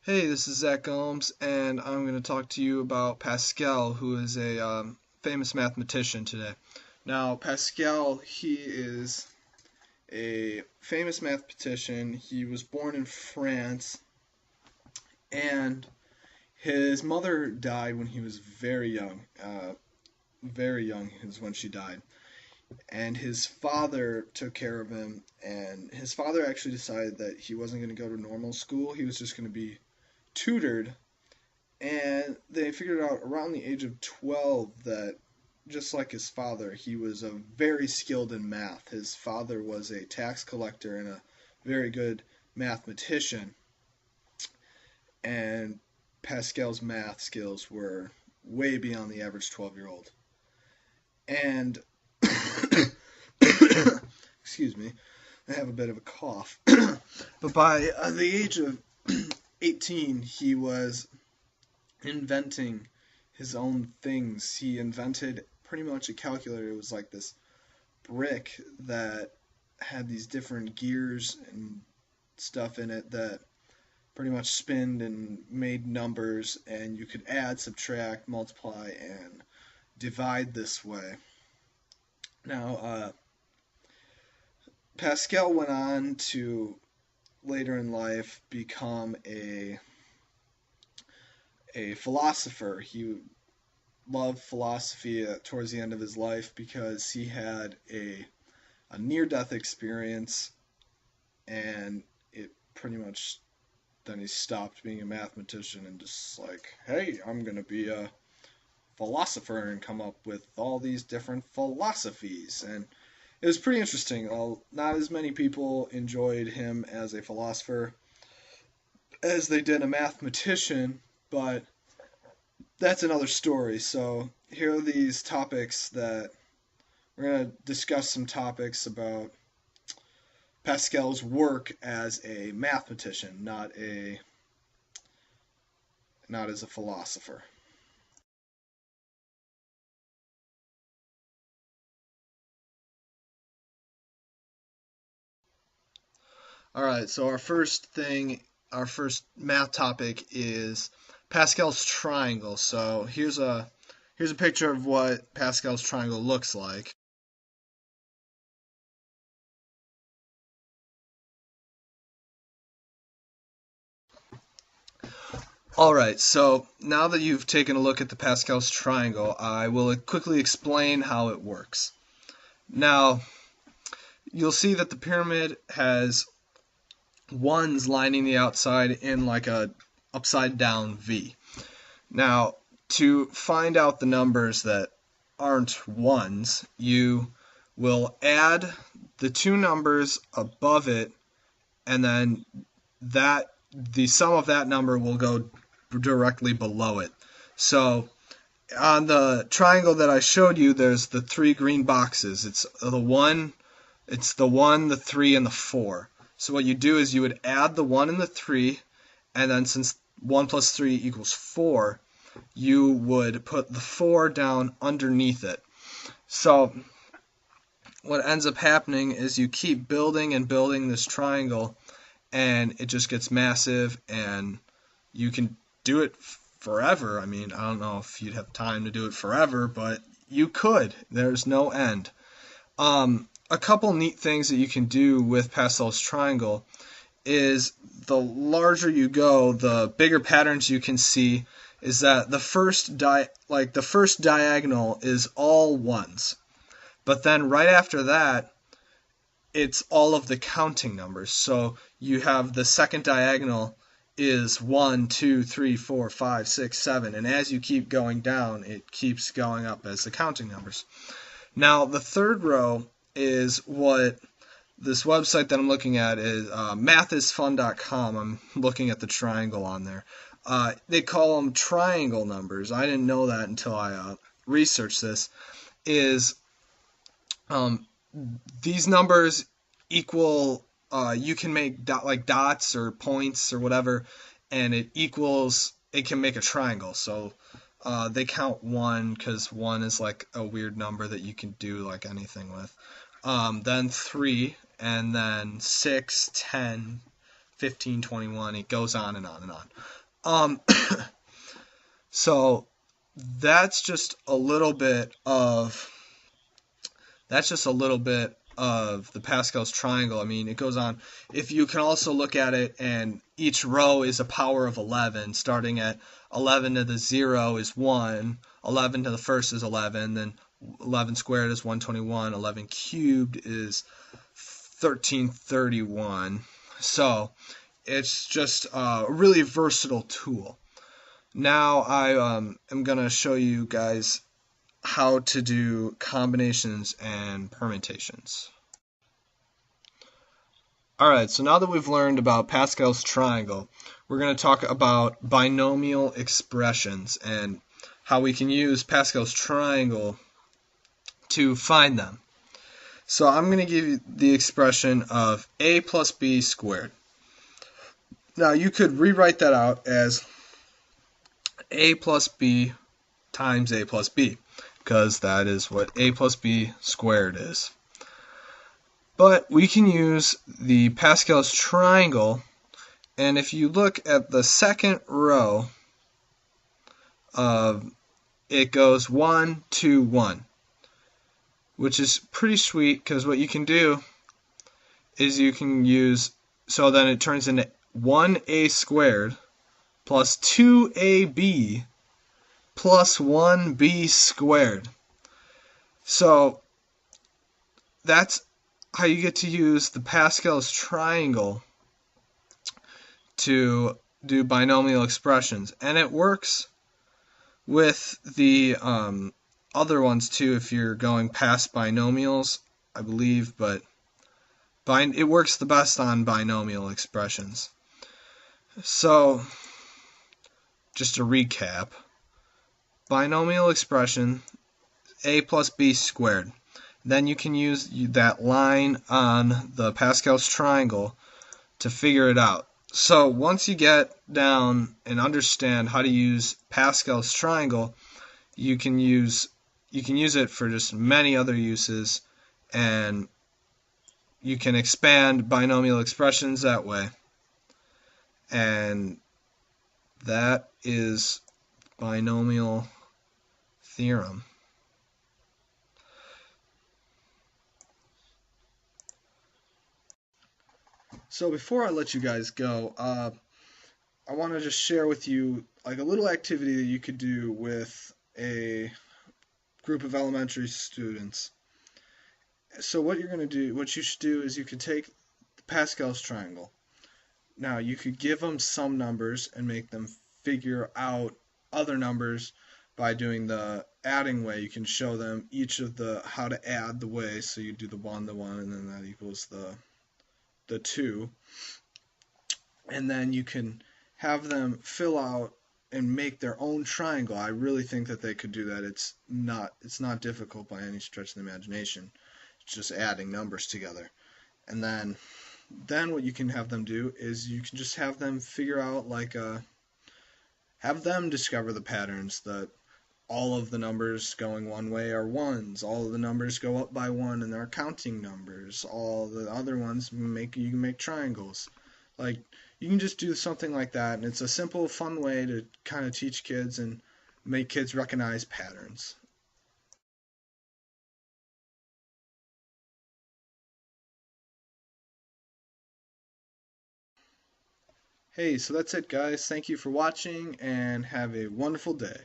Hey, this is Zach Gomes, and I'm going to talk to you about Pascal, who is a famous mathematician today. Now, Pascal, he is a famous mathematician. He was born in France, and his mother died when he was very young. Very young is when she died. And his father took care of him, and his father actually decided that he wasn't going to go to normal school. He was just going to be tutored. And they figured out around the age of 12 that, just like his father, he was a very skilled in math. His father was a tax collector and a very good mathematician, and Pascal's math skills were way beyond the average 12-year-old. And, excuse me, I have a bit of a cough. But by the age of 18, he was inventing his own things. He invented pretty much a calculator. It was like this brick that had these different gears and stuff in it that pretty much spinned and made numbers, and you could add, subtract, multiply, and divide this way. Now, Pascal went on to later in life become a philosopher. He loved philosophy towards the end of his life because he had a near death experience, and it pretty much then he stopped being a mathematician and just like, hey, I'm going to be a philosopher and come up with all these different philosophies. And it was pretty interesting. Not as many people enjoyed him as a philosopher as they did a mathematician, but that's another story. So here are these topics that we're going to discuss, some topics about Pascal's work as a mathematician, not as a philosopher. All right, so our first math topic is Pascal's triangle. So here's a picture of what Pascal's triangle looks like. All right, so now that you've taken a look at the Pascal's triangle, I will quickly explain how it works. Now, you'll see that the pyramid has ones lining the outside in like a upside down V. Now, to find out the numbers that aren't ones, you will add the two numbers above it, and then the sum of that number will go directly below it. So on the triangle that I showed you, there's the three green boxes. It's the one, the three, and the four. So what you do is you would add the one and the three, and then since 1 plus 3 equals 4, you would put the 4 down underneath it. So what ends up happening is you keep building and building this triangle, and it just gets massive, and you can do it forever. I mean, I don't know if you'd have time to do it forever, but you could. There's no end. A couple neat things that you can do with Pascal's triangle is the larger you go, the bigger patterns you can see. Is that the first diagonal is all ones, but then right after that, it's all of the counting numbers. So you have the second diagonal is 1, 2, 3, 4, 5, 6, 7, and as you keep going down, it keeps going up as the counting numbers. Now, the third row is what this website that I'm looking at is mathisfun.com. I'm looking at the triangle on there. They call them triangle numbers. I didn't know that until I researched this. Is these numbers equal? You can make like dots or points or whatever, and it equals. It can make a triangle. So they count one because one is like a weird number that you can do like anything with. Then 3, and then 6, 10, 15, 21. It goes on and on and on. Um, so that's just a little bit of the Pascal's triangle. I mean, it goes on. If you can also look at it, and each row is a power of 11, starting at 11 to the 0 is 1, 11 to the first is 11, then 11 squared is 121, 11 cubed is 1331. So it's just a really versatile tool. Now I am going to show you guys how to do combinations and permutations. Alright, so now that we've learned about Pascal's triangle, we're going to talk about binomial expressions and how we can use Pascal's triangle to find them. So I'm going to give you the expression of a plus b squared. Now you could rewrite that out as a plus b times a plus b, because that is what a plus b squared is. But we can use the Pascal's triangle, and if you look at the second row, it goes 1, 2, 1, which is pretty sweet, because what you can do is you can use, so then it turns into 1a squared plus 2ab plus 1b squared. So that's how you get to use the Pascal's triangle to do binomial expressions. And it works with the other ones too if you're going past binomials, I believe, but it works the best on binomial expressions. So just to recap, binomial expression, a plus b squared. Then you can use that line on the Pascal's triangle to figure it out. So once you get down and understand how to use Pascal's triangle, you can use it for just many other uses, and you can expand binomial expressions that way. And that is binomial theorem. So before I let you guys go, I want to just share with you like a little activity that you could do with a group of elementary students. So what you should do is you could take the Pascal's triangle. Now you could give them some numbers and make them figure out other numbers by doing the adding way. You can show them each of the how to add the way. So you do the 1 to 1, and then that equals the 2. And then you can have them fill out and make their own triangle. I really think that they could do that. It's not difficult by any stretch of the imagination. It's just adding numbers together. And then what you can have them do is you can just have them figure out have them discover the patterns that all of the numbers going one way are ones, all of the numbers go up by 1 and they're counting numbers, all the other ones you can make triangles. Like, you can just do something like that, and it's a simple, fun way to kind of teach kids and make kids recognize patterns. Hey, so that's it, guys. Thank you for watching, and have a wonderful day.